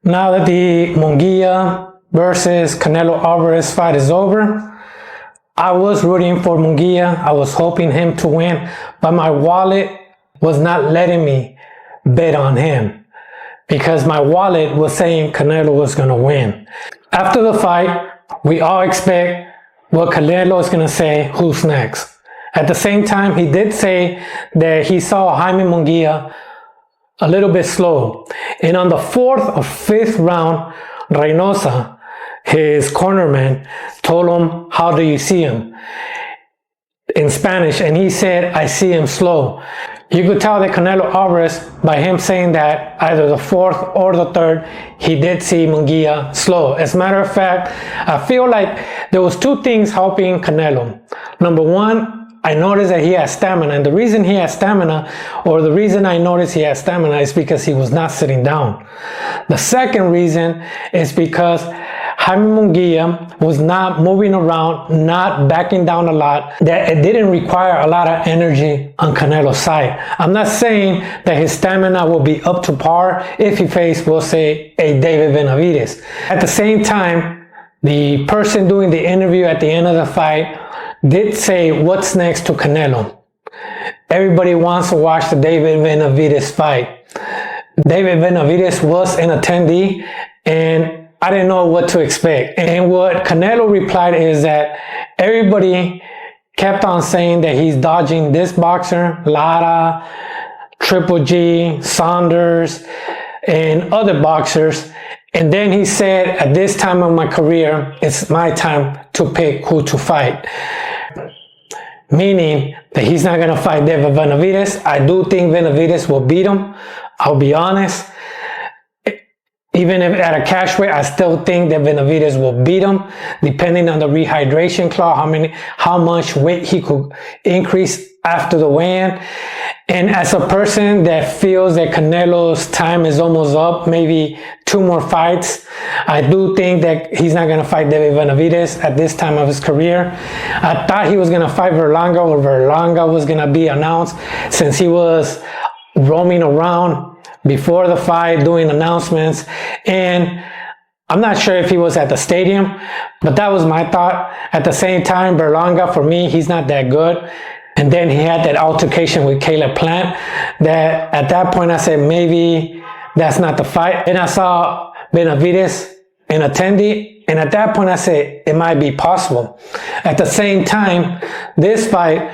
Now that the Munguía versus Canelo Álvarez fight is over, I was rooting for Munguía. I was hoping him to win, but my wallet was not letting me bet on him because my wallet was saying Canelo was going to win. After the fight, we all expect what Canelo is going to say, who's next. At the same time, he did say that he saw Jaime Munguía a little bit slow. And on the 4th or 5th round, Reynosa, his cornerman, told him, "How do you see him?" in Spanish, and he said, "I see him slow." You could tell that Canelo Álvarez, by him saying that, either the 4th or the 3rd, he did see Munguía slow. As a matter of fact, I feel like there was two things helping Canelo. Number one, I noticed that he has stamina, and the reason he has stamina, or the reason I noticed he has stamina, is because he was not sitting down. The second reason is because Jaime Munguía was not moving around, not backing down a lot, that it didn't require a lot of energy on Canelo's side. I'm not saying that his stamina will be up to par if he faced, we'll say, a David Benavidez. At the same time, the person doing the interview at the end of the fight did say, "What's next to Canelo?" Everybody wants to watch the David Benavidez fight. David Benavidez was an attendee, and I didn't know what to expect. And what Canelo replied is that everybody kept on saying that he's dodging this boxer, Lara, Triple G, Saunders, and other boxers. And then he said, "At this time of my career, it's my time to pick who to fight." Meaning that he's not going to fight David Benavidez. I do think Benavidez will beat him. I'll be honest. Even if at a cash weight, I still think that Benavidez will beat him, depending on the rehydration clause, how much weight he could increase after the weigh-in. And as a person that feels that Canelo's time is almost up, maybe 2 more fights, I do think that he's not going to fight David Benavidez at this time of his career. I thought he was going to fight Berlanga, or Berlanga was going to be announced, since he was roaming around before the fight doing announcements, and I'm not sure if he was at the stadium, but that was my thought. At the same time, Berlanga, for me, he's not that good. And then he had that altercation with Caleb Plant, that at that point I said, maybe that's not the fight. And I saw Benavidez, an attendee, and at that point I said, it might be possible. At the same time, this fight,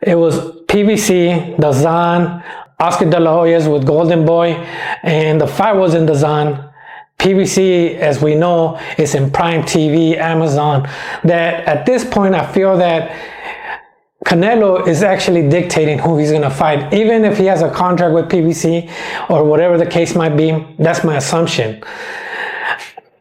it was PBC, DAZN, Oscar De La Hoya's with Golden Boy, and the fight was in DAZN. PBC, as we know, is in Prime TV, Amazon. That at this point, I feel that Canelo is actually dictating who he's going to fight. Even if he has a contract with PBC or whatever the case might be, that's my assumption.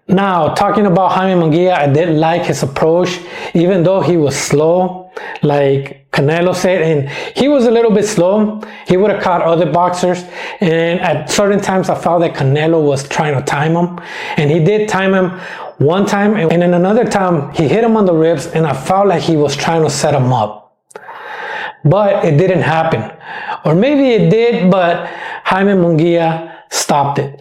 Now, talking about Jaime Munguía, I did like his approach, even though he was slow, like Canelo said, and he was a little bit slow. He would have caught other boxers, and at certain times I felt that Canelo was trying to time him, and he did time him one time, and then another time he hit him on the ribs, and I felt like he was trying to set him up. But it didn't happen. Or maybe it did, but Jaime Munguía stopped it.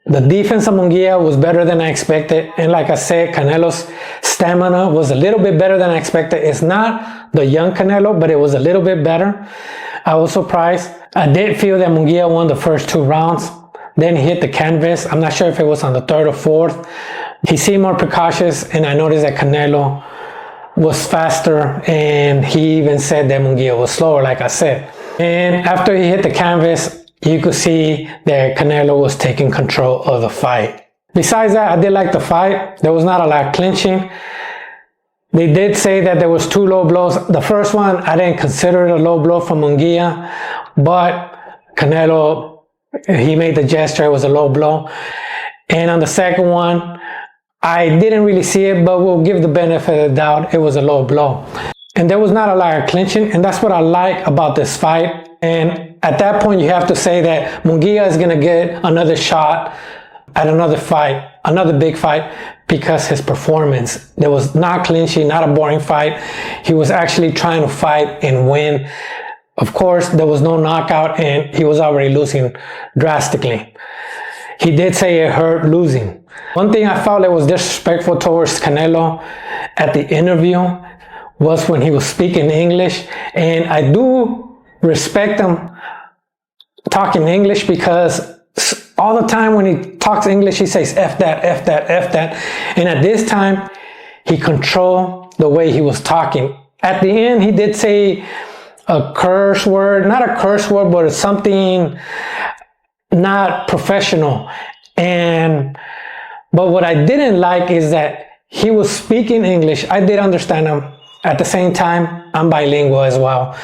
The defense of Munguía was better than I expected. And like I said, Canelo's stamina was a little bit better than I expected. It's not the young Canelo, but it was a little bit better. I was surprised. I did feel that Munguía won the first 2 rounds. Then he hit the canvas. I'm not sure if it was on the 3rd or 4th. He seemed more precautious, and I noticed that Canelo was faster, and he even said that Munguía was slower, like I said. And after he hit the canvas, you could see that Canelo was taking control of the fight. Besides that, I did like the fight. There was not a lot of clinching. They did say that there was 2 low blows. The first one, I didn't consider it a low blow from Munguía, but Canelo, he made the gesture, it was a low blow. And on the second one, I didn't really see it, but we'll give the benefit of the doubt, it was a low blow. And there was not a lot of clinching, and that's what I like about this fight. And at that point, you have to say that Munguía is going to get another shot at another fight, another big fight, because his performance, there was not clinching, not a boring fight. He was actually trying to fight and win. Of course, there was no knockout, and he was already losing drastically. he did say it hurt losing. One thing I felt that was disrespectful towards Canelo at the interview was when he was speaking English, and I do respect him talking English because all the time when he talks English, he says F that, F that, F that. And at this time, he controlled the way he was talking. At the end, he did say a curse word, not a curse word, but something not professional. But what I didn't like is that he was speaking English. I did understand him. At the same time, I'm bilingual as well.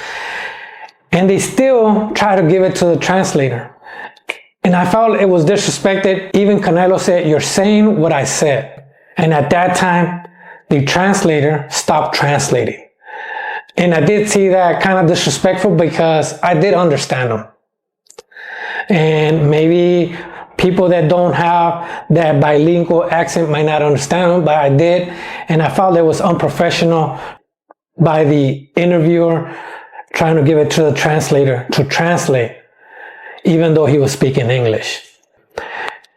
And they still try to give it to the translator. And I felt it was disrespected. Even Canelo said, "You're saying what I said." And at that time, the translator stopped translating. And I did see that kind of disrespectful because I did understand him. And maybe people that don't have that bilingual accent might not understand him, but I did. And I felt it was unprofessional by the interviewer trying to give it to the translator to translate, even though he was speaking English.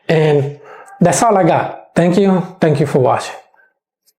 And that's all I got. Thank you. Thank you for watching.